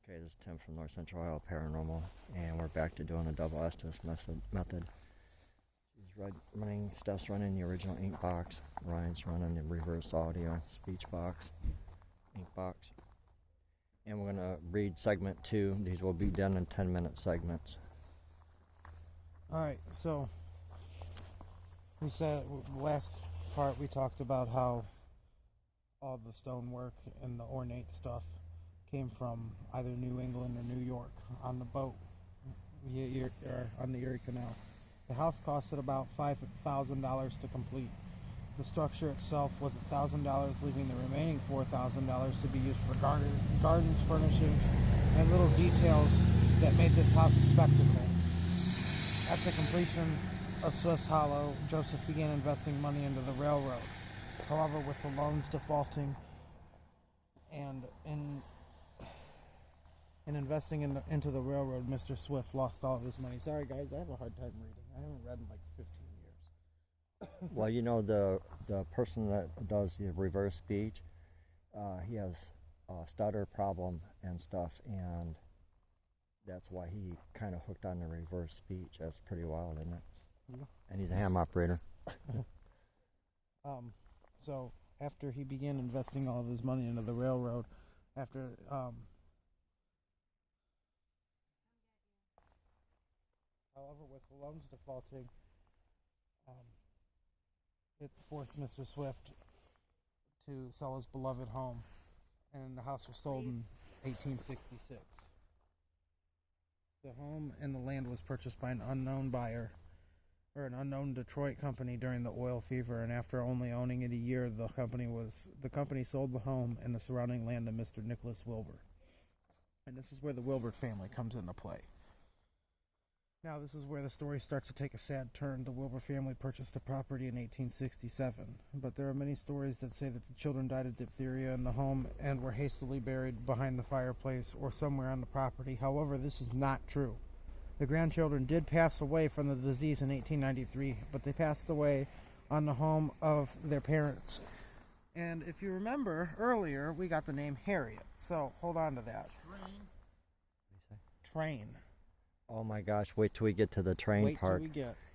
Okay, this is Tim from North Central Ohio Paranormal, and we're back to doing a double Estes method. Steph's running the original ink box, Ryan's running the reverse audio speech box, ink box. And we're going to read segment 2. These will be done in 10-minute segments. Alright, so we said last part we talked about how all the stonework and the ornate stuff came from either New England or New York on the boat or on the Erie Canal. The house costed about $5,000 to complete. The structure itself was $1,000, leaving the remaining $4,000 to be used for gardens, furnishings, and little details that made this house a spectacle. After completion of Swift's Hollow, Joseph began investing money into the railroad. However, with the loans defaulting and in investing into the railroad, Mr. Swift lost all of his money. Sorry, guys, I have a hard time reading. I haven't read in like 15 years. Well, you know, the person that does the reverse speech, he has a stutter problem and stuff, and that's why he kind of hooked on the reverse speech. That's pretty wild, isn't it? Yeah. And he's a ham operator. So after he began investing all of his money into the railroad, however, with the loans defaulting, it forced Mr. Swift to sell his beloved home, and the house was sold in 1866. The home and the land was purchased by an unknown buyer, or an unknown Detroit company during the oil fever, and after only owning it a year, the company sold the home and the surrounding land to Mr. Nicholas Wilbur. And this is where the Wilbur family comes into play. Now, this is where the story starts to take a sad turn. The Wilbur family purchased the property in 1867, but there are many stories that say that the children died of diphtheria in the home and were hastily buried behind the fireplace or somewhere on the property. However, this is not true. The grandchildren did pass away from the disease in 1893, but they passed away on the home of their parents. And if you remember earlier, we got the name Harriet, so hold on to that. Train. Oh my gosh, wait till we get to the train part.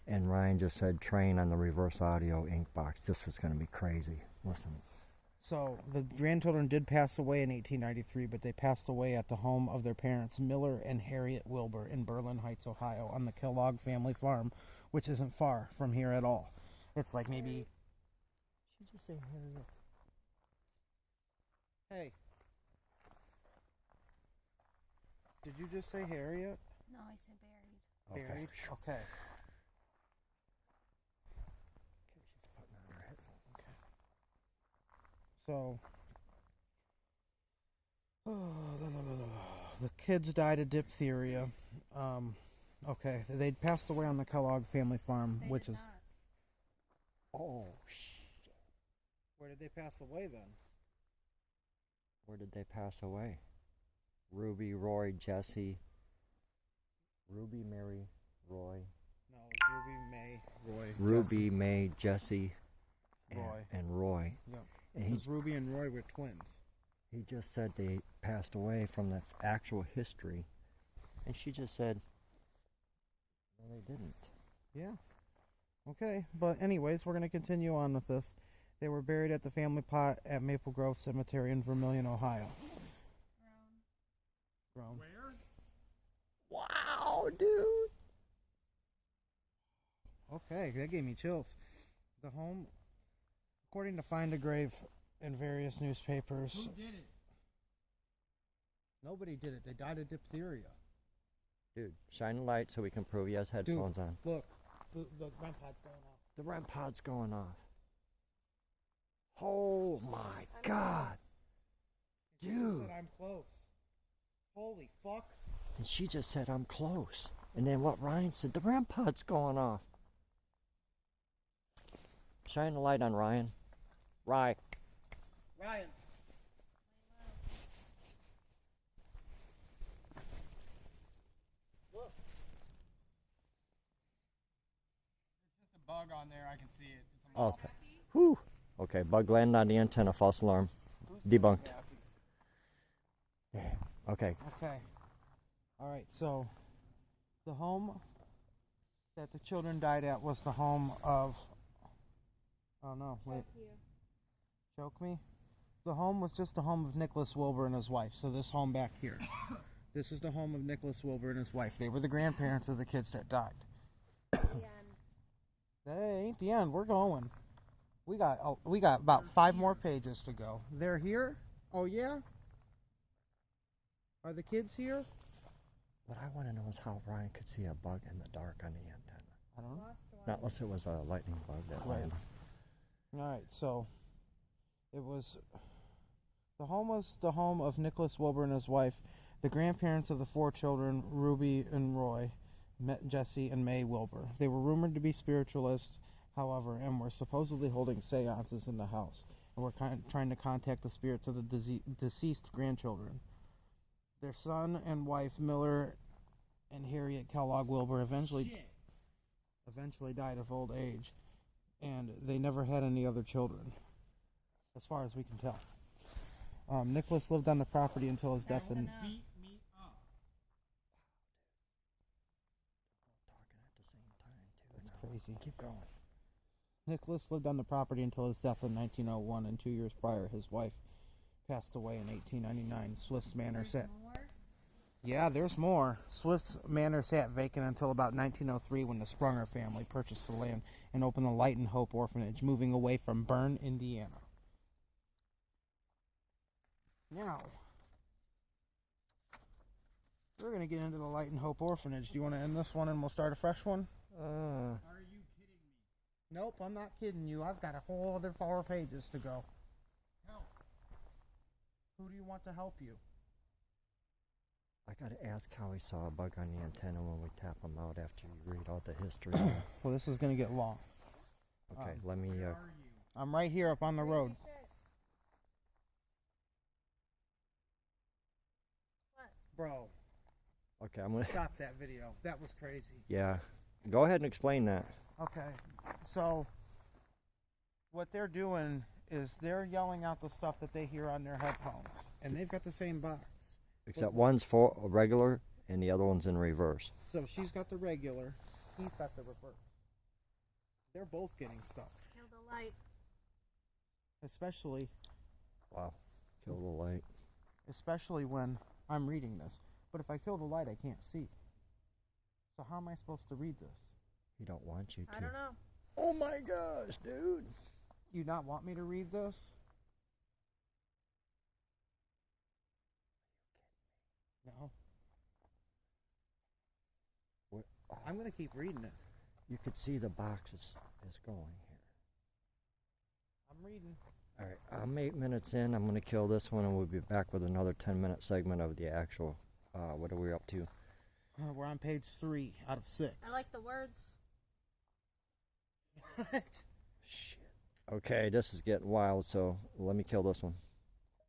And Ryan just said train on the reverse audio ink box. This is going to be crazy. Listen. So the grandchildren did pass away in 1893, but they passed away at the home of their parents, Miller and Harriet Wilbur, in Berlin Heights, Ohio, on the Kellogg family farm, which isn't far from here at all. It's like maybe... Did you just say Harriet? Hey. Did you just say Harriet? No, I said buried. Buried? Okay. She's putting on her headphones. Okay. So, the kids died of diphtheria. Okay, they'd passed away on the Kellogg family farm, They which did is... not. Oh, shit. Where did they pass away then? Where did they pass away? Ruby, Roy, Jesse... Ruby, Mary, Roy. No, it was Ruby, May, Roy. Ruby, Jesse. May, Jesse, Roy. and Roy. Yep. And Because Ruby and Roy were twins. he just said they passed away from the actual history. And she just said, no, they didn't. Yeah. Okay, but anyways, we're going to continue on with this. They were buried at the family plot at Maple Grove Cemetery in Vermilion, Ohio. Grown. Where? Wow, dude. Okay, that gave me chills. The home, according to Find a Grave in various newspapers... Who did it? Nobody did it. They died of diphtheria. Dude, shine a light so we can prove he has headphones on. Look, the REM pod's going off. The REM pod's going off. Oh my God. She Dude. said I'm close. Holy fuck. And she just said, I'm close. And then what Ryan said, the REM pod's going off. Shine a light on Ryan. Ryan. Ryan. Look. It's just a bug on there. I can see it. It's a Okay. Whew. Okay, bug landed on the antenna. False alarm. Debunked. Yeah. Okay. Okay. All right. So, the home that the children died at was the home of. Oh no! Wait. Choke me. The home was just the home of Nicholas Wilbur and his wife. So this home back here. This is the home of Nicholas Wilbur and his wife. They were the grandparents of the kids that died. That ain't the end. We're going. We got about 5 more pages to go. They're here? Oh yeah? Are the kids here? What I want to know is how Ryan could see a bug in the dark on the antenna. I don't know. Not unless it was a lightning bug that Right. landed. Alright, so it was the home was the home of Nicholas Wilbur and his wife, the grandparents of the 4 children, Ruby and Roy, Jesse and May Wilbur. They were rumored to be spiritualists, however, and were supposedly holding seances in the house and were trying to contact the spirits of the deceased grandchildren. Their son and wife, Miller and Harriet Kellogg Wilbur, eventually died of old age, and they never had any other children, as far as we can tell. Nicholas lived on the property until his death in... Beat me up. Talking at the same time, too. That's now. crazy. Keep going. Nicholas lived on the property until his death in 1901, and 2 years prior, his wife passed away in 1899. Swift's Manor sat... Yeah, there's more. Swift's Manor sat vacant until about 1903 when the Sprunger family purchased the land and opened the Light and Hope Orphanage, moving away from Bern, Indiana. Now, we're going to get into the Light and Hope Orphanage. Do you want to end this one and we'll start a fresh one? Are you kidding me? Nope, I'm not kidding you. I've got a whole other 4 pages to go. Help. Who do you want to help you? I gotta ask how he saw a bug on the antenna when we tap him out after you read all the history. Well, this is going to get long. Okay, let me. Where are you? I'm right here up on the road. Bro, Okay, I'm gonna. stop that video. That was crazy. Yeah, go ahead and explain that. Okay, so what they're doing is they're yelling out the stuff that they hear on their headphones, and they've got the same box. Except one's for a regular and the other one's in reverse. So she's got the regular, he's got the reverse. They're both getting stuff, Kill the light. especially Wow, kill the light. when I'm reading this. But if I kill the light, I can't see. So how am I supposed to read this? He don't want you to. I don't know. Oh my gosh, dude! You not want me to read this? No. What? Oh, I'm going to keep reading it. you could see the box is going here. I'm reading. All right, I'm 8 minutes in. I'm gonna kill this one, and we'll be back with another 10-minute segment of the actual. What are we up to? We're on page 3 out of 6. I like the words. What? Shit. Okay, this is getting wild. So let me kill this one.